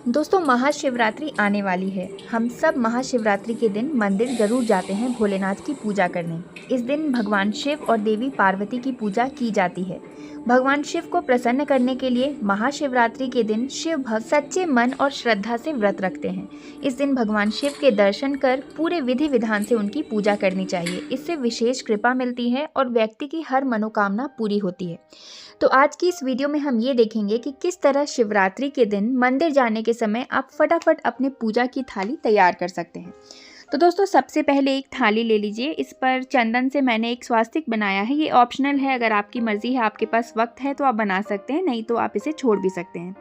दोस्तों, महाशिवरात्रि आने वाली है। हम सब महाशिवरात्रि के दिन मंदिर ज़रूर जाते हैं भोलेनाथ की पूजा करने। इस दिन भगवान शिव और देवी पार्वती की पूजा की जाती है। भगवान शिव को प्रसन्न करने के लिए महाशिवरात्रि के दिन शिव भक्त सच्चे मन और श्रद्धा से व्रत रखते हैं। इस दिन भगवान शिव के दर्शन कर पूरे विधि विधान से उनकी पूजा करनी चाहिए। इससे विशेष कृपा मिलती है और व्यक्ति की हर मनोकामना पूरी होती है। तो आज की इस वीडियो में हम ये देखेंगे कि किस तरह शिवरात्रि के दिन मंदिर जाने के समय आप फटाफट अपने पूजा की थाली तैयार कर सकते हैं। तो दोस्तों, सबसे पहले एक थाली ले लीजिए। इस पर चंदन से मैंने एक स्वास्तिक बनाया है। ये ऑप्शनल है, अगर आपकी मर्जी है, आपके पास वक्त है तो आप बना सकते हैं, नहीं तो आप इसे छोड़ भी सकते हैं।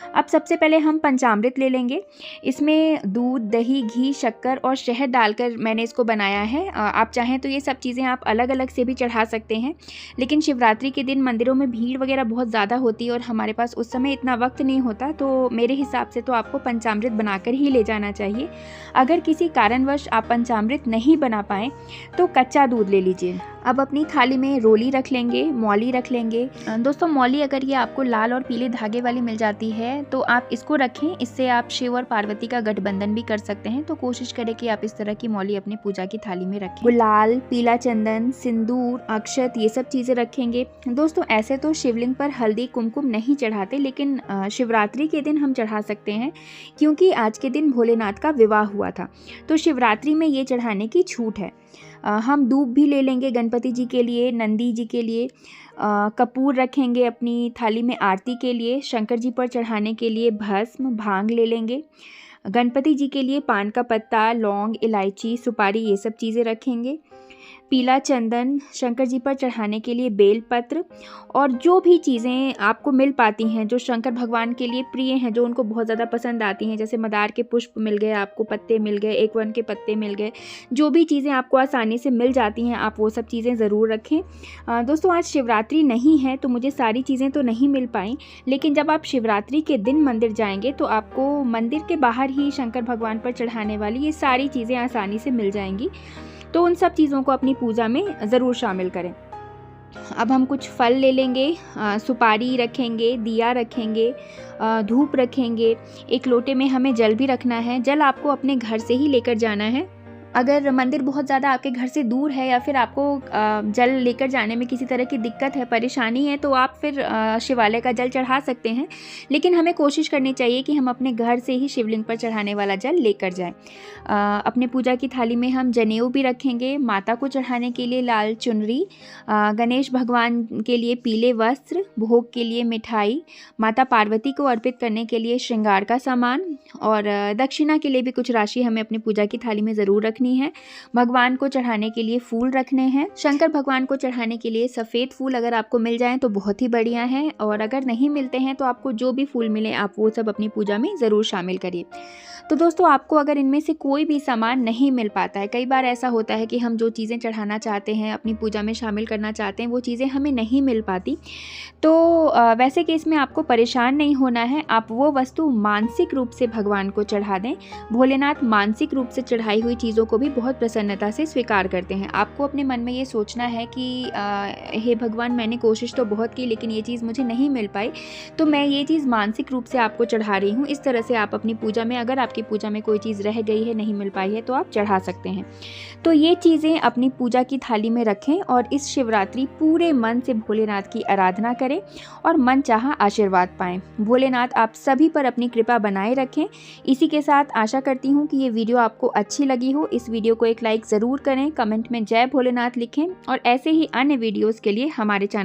अब सबसे पहले हम पंचामृत ले लेंगे। इसमें दूध, दही, घी, शक्कर और शहद डालकर मैंने इसको बनाया है। आप चाहें तो ये सब चीज़ें आप अलग अलग से भी चढ़ा सकते हैं, लेकिन शिवरात्रि के दिन मंदिरों में भीड़ वगैरह बहुत ज़्यादा होती है और हमारे पास उस समय इतना वक्त नहीं होता, तो मेरे हिसाब से तो आपको पंचामृत बनाकर ही ले जाना चाहिए। अगर किसी कारणवश आप पंचामृत नहीं बना पाएँ तो कच्चा दूध ले लीजिए। अब अपनी थाली में रोली रख लेंगे, मौली रख लेंगे। दोस्तों, मौली अगर ये आपको लाल और पीले धागे वाली मिल जाती है तो आप इसको रखें। इससे आप शिव और पार्वती का गठबंधन भी कर सकते हैं। तो कोशिश करें कि आप इस तरह की मौली अपनी पूजा की थाली में रखें। गुलाल, पीला चंदन, सिंदूर, अक्षत, ये सब चीज़ें रखेंगे। दोस्तों, ऐसे तो शिवलिंग पर हल्दी कुमकुम नहीं चढ़ाते, लेकिन शिवरात्रि के दिन हम चढ़ा सकते हैं, क्योंकि आज के दिन भोलेनाथ का विवाह हुआ था। तो शिवरात्रि में ये चढ़ाने की छूट है। हम दूब भी ले लेंगे गणपति जी के लिए, नंदी जी के लिए। कपूर रखेंगे अपनी थाली में आरती के लिए। शंकर जी पर चढ़ाने के लिए भस्म, भांग ले लेंगे। गणपति जी के लिए पान का पत्ता, लौंग, इलायची, सुपारी, ये सब चीज़ें रखेंगे। पीला चंदन शंकर जी पर चढ़ाने के लिए, बेलपत्र और जो भी चीज़ें आपको मिल पाती हैं जो शंकर भगवान के लिए प्रिय हैं, जो उनको बहुत ज़्यादा पसंद आती हैं, जैसे मदार के पुष्प मिल गए आपको, पत्ते मिल गए, एकवन के पत्ते मिल गए, जो भी चीज़ें आपको आसानी से मिल जाती हैं आप वो सब चीज़ें ज़रूर रखें। दोस्तों, आज शिवरात्रि नहीं है तो मुझे सारी चीज़ें तो नहीं मिल पाई, लेकिन जब आप शिवरात्रि के दिन मंदिर जाएंगे तो आपको मंदिर के बाहर ही शंकर भगवान पर चढ़ाने वाली ये सारी चीज़ें आसानी से मिल जाएंगी। तो उन सब चीज़ों को अपनी पूजा में ज़रूर शामिल करें। अब हम कुछ फल ले लेंगे, सुपारी रखेंगे, दिया रखेंगे, धूप रखेंगे। एक लोटे में हमें जल भी रखना है। जल आपको अपने घर से ही लेकर जाना है। अगर मंदिर बहुत ज़्यादा आपके घर से दूर है या फिर आपको जल लेकर जाने में किसी तरह की दिक्कत है, परेशानी है, तो आप फिर शिवालय का जल चढ़ा सकते हैं, लेकिन हमें कोशिश करनी चाहिए कि हम अपने घर से ही शिवलिंग पर चढ़ाने वाला जल लेकर जाएं। अपने पूजा की थाली में हम जनेऊ भी रखेंगे, माता को चढ़ाने के लिए लाल चुनरी, गणेश भगवान के लिए पीले वस्त्र, भोग के लिए मिठाई, माता पार्वती को अर्पित करने के लिए श्रृंगार का सामान और दक्षिणा के लिए भी कुछ राशि हमें अपनी पूजा की थाली में ज़रूर रखनी है। भगवान को चढ़ाने के लिए फूल रखने हैं। शंकर भगवान को चढ़ाने के लिए सफ़ेद फूल अगर आपको मिल जाएं तो बहुत ही बढ़िया है, और अगर नहीं मिलते हैं तो आपको जो भी फूल मिले आप वो सब अपनी पूजा में ज़रूर शामिल करिए। तो दोस्तों, आपको अगर इनमें से कोई भी सामान नहीं मिल पाता है, कई बार ऐसा होता है कि हम जो चीज़ें चढ़ाना चाहते हैं, अपनी पूजा में शामिल करना चाहते हैं, वो चीज़ें हमें नहीं मिल पाती, तो वैसे केस में आपको परेशान नहीं होना है। आप वो वस्तु मानसिक रूप से भगवान को चढ़ा दें। भोलेनाथ मानसिक रूप से चढ़ाई हुई चीज़ों को भी बहुत प्रसन्नता से स्वीकार करते हैं। आपको अपने मन में ये सोचना है कि हे भगवान, मैंने कोशिश तो बहुत की लेकिन ये चीज़ मुझे नहीं मिल पाई, तो मैं ये चीज़ मानसिक रूप से आपको चढ़ा रही हूँ। इस तरह से आप अपनी पूजा में, अगर आपकी पूजा में कोई चीज़ रह गई है, नहीं मिल पाई है, तो आप चढ़ा सकते हैं। तो ये चीज़ें अपनी पूजा की थाली में रखें और इस शिवरात्रि पूरे मन से भोलेनाथ की आराधना करें और मन चाहा आशीर्वाद पाएं। भोलेनाथ आप सभी पर अपनी कृपा बनाए रखें। इसी के साथ आशा करती हूँ कि ये वीडियो आपको अच्छी लगी हो। इस वीडियो को एक लाइक ज़रूर करें, कमेंट में जय भोलेनाथ लिखें और ऐसे ही अन्य वीडियोज़ के लिए हमारे चैनल